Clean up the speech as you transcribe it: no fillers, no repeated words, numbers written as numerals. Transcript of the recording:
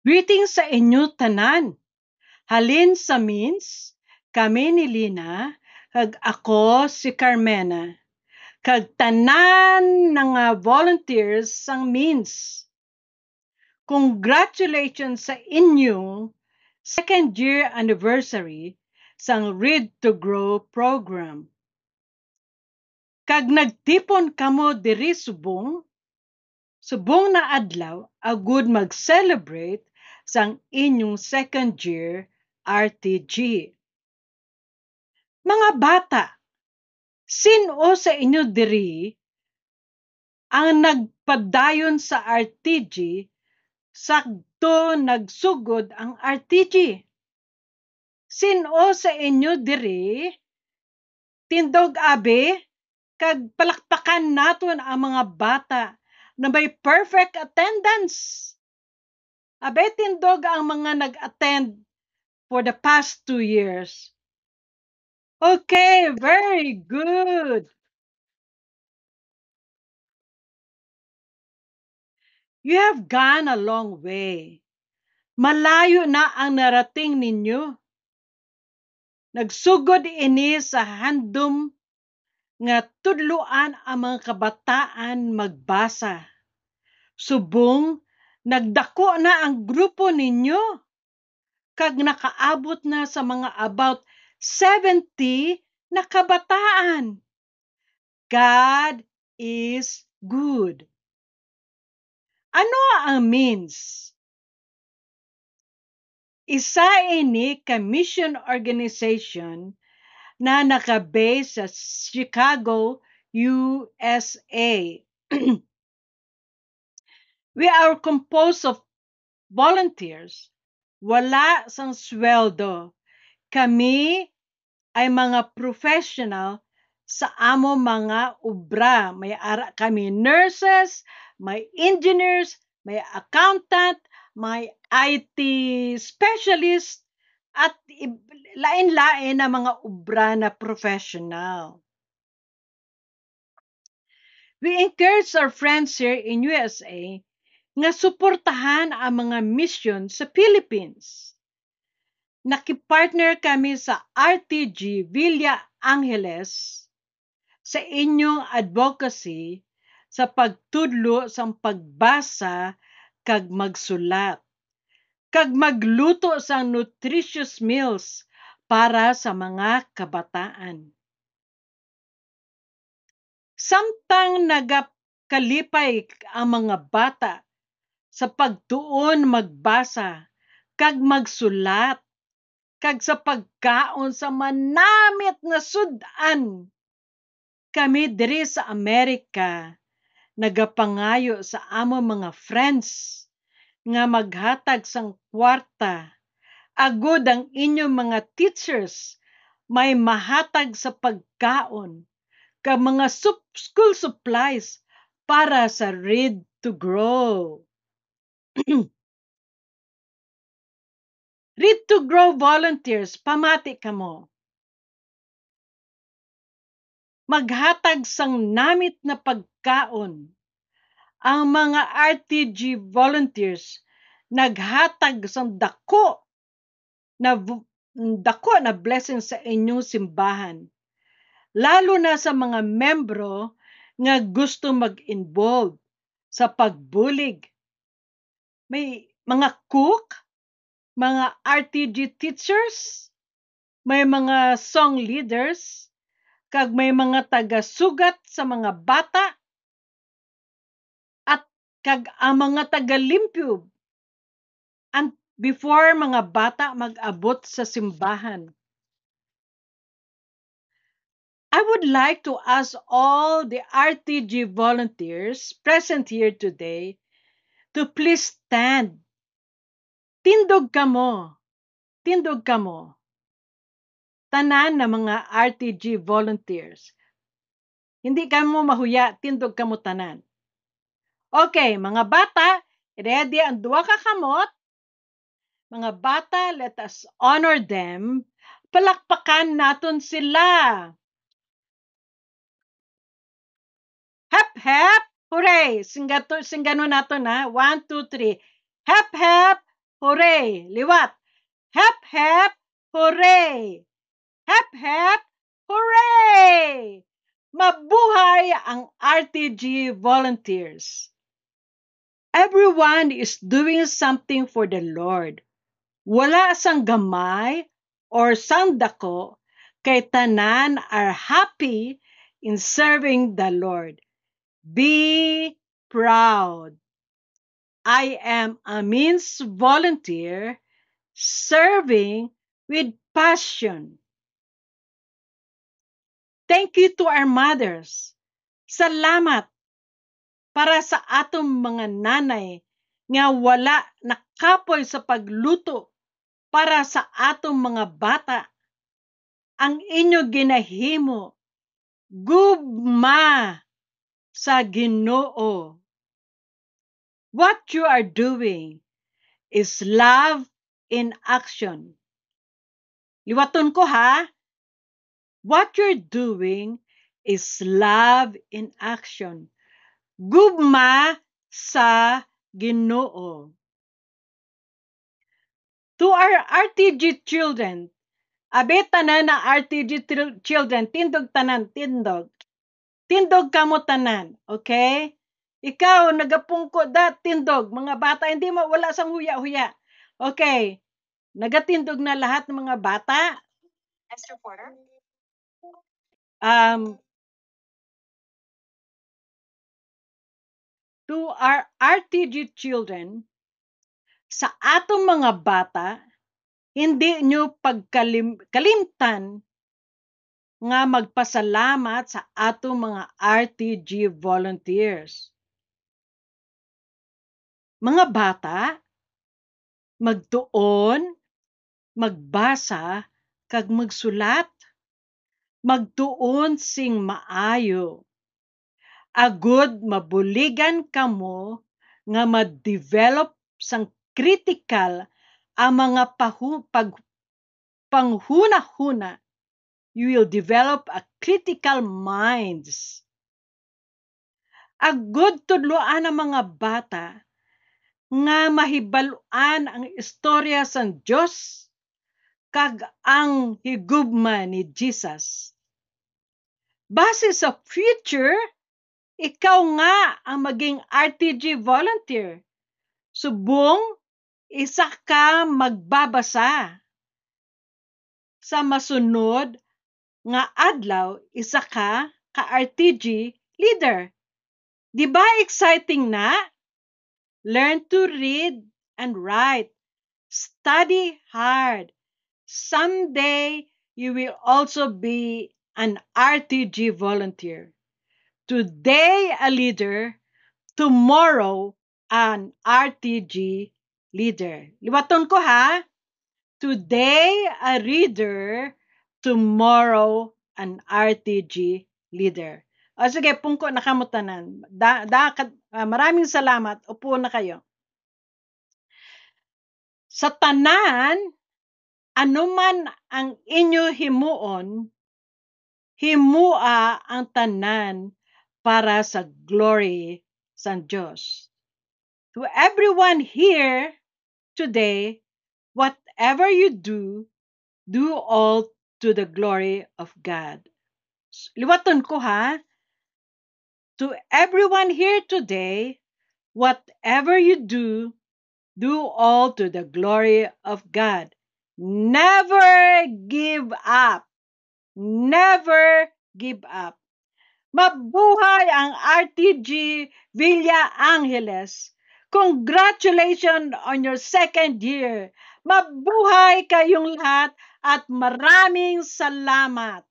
Greetings sa inyo tanan. Halin sa means, kami ni Lina, kag ako si Carmena. Kag tanan nga volunteers sang means. Congratulations sa inyong second year anniversary sang Read to Grow program. Kag nagtipon kamo diri subong na adlaw agud mag-celebrate sang inyong second year RTG. Mga bata, sino sa inyo diri ang nagpadayon sa RTG sakto nagsugod ang RTG? Sino sa inyo diri tindog abi kag palakpakan naton ang mga bata na may perfect attendance? Abe tindog ang mga nag-attend for the past 2 years. Okay, very good. You have gone a long way. Malayo na ang narating ninyo. Nagsugod ini sa handom nga tudloan ang mga kabataan magbasa. Subong, nagdako na ang grupo ninyo. Kag nakaabot na sa mga about 70 na kabataan. God is good. Ano ang means? Isa ini ka mission organization na nakabase sa Chicago, USA. We are composed of volunteers. Wala sang sweldo. Kami ay mga professional sa amo mga obra. May ara kami nurses, may engineers, may accountant, may IT specialist, at lain-lain na mga obra na professional. We encourage our friends here in USA nga suportahan ang mga mission sa Philippines. Nakipartner kami sa RTG Villa Angeles sa inyong advocacy sa pagtudlo sa pagbasa kag magsulat, kag magluto sa nutritious meals para sa mga kabataan. Samtang nagakalipay ang mga bata sa pagtuon magbasa kag magsulat, kag sa pagkaon sa manamit nga sudan, kami diri sa Amerika nagapangayo sa amo mga friends nga maghatag sang kwarta agud ang inyong mga teachers may mahatag sa pagkaon kag mga school supplies para sa Read to Grow. Read to Grow volunteers, pamati kamo. Maghatag sang namit na pagkaon. Ang mga RTG volunteers naghatag sang dako na blessing sa inyong simbahan. Lalo na sa mga membro nga gusto mag-involve sa pagbulig. May mga cook, mga RTG teachers, may mga song leaders, kag may mga taga-sugat sa mga bata, at kag ang mga taga-limpyo and before mga bata mag-abot sa simbahan. I would like to ask all the RTG volunteers present here today to please stand. Tindog kamo. Tindog kamo. Tanan na mga RTG volunteers. Hindi kamo mahuya, tindog kamo tanan. Okay, mga bata, ready ang duwa ka kamot? Mga bata, let us honor them. Palakpakan naton sila. Hep, hep! Hooray! Singano nato na. 1, 2, 3. Hep, hep! hooray! Liwat! Hep, hep, hooray! Hep, hep, hooray! Mabuhay ang RTG volunteers! Everyone is doing something for the Lord. Wala sang gamay or sang dako, kay tanan are happy in serving the Lord. Be proud. I am a means volunteer serving with passion. Thank you to our mothers. Salamat para sa atong mga nanay nga wala nakapoy sa pagluto para sa atong mga bata. Ang inyo ginahimo gugma sa Ginoo. What you are doing is love in action. Liwaton ko ha. What you're doing is love in action. Gugma sa Ginoo. To our RTG children, abe tanan na RTG children, tindog tanan, tindog. Tindog kamo tanan, okay? Ikaw, nagapungko da, tindog. Mga bata, hindi mo, wala sang huya-huya. Okay. Nagatindog na lahat ng mga bata. Um, to our RTG children, sa atong mga bata, hindi nyo pagkalimtan nga magpasalamat sa atong mga RTG volunteers. Mga bata, magtuon, magbasa, kag magsulat. Magtuon sing maayo. Agud mabuligan kamo nga ma-develop sang critical ang mga panghuna-huna. You will develop a critical minds. Agud tudloan ang mga bata nga mahibaluan ang istorya sang Dios kag ang higugma ni Jesus. Base sa future, ikaw nga ang maging RTG volunteer. Subong, isa ka magbabasa. Sa masunod nga adlaw, isa ka ka-RTG leader. Di ba exciting na? Learn to read and write. Study hard. Someday, you will also be an RTG volunteer. Today, a leader. Tomorrow, an RTG leader. Liwaton ko ha. Today, a reader. Tomorrow, an RTG leader. O sige, pungko na kamutanan. Maraming salamat. Upo na kayo. Sa tanan, anuman ang inyo himuon, himua ang tanan para sa glory sa Diyos. To everyone here today, whatever you do, do all to the glory of God. Liwaton ko ha. To everyone here today, whatever you do, do all to the glory of God. Never give up. Never give up. Mabuhay ang RTG Villa Angeles. Congratulations on your second year. Mabuhay kayong lahat at maraming salamat.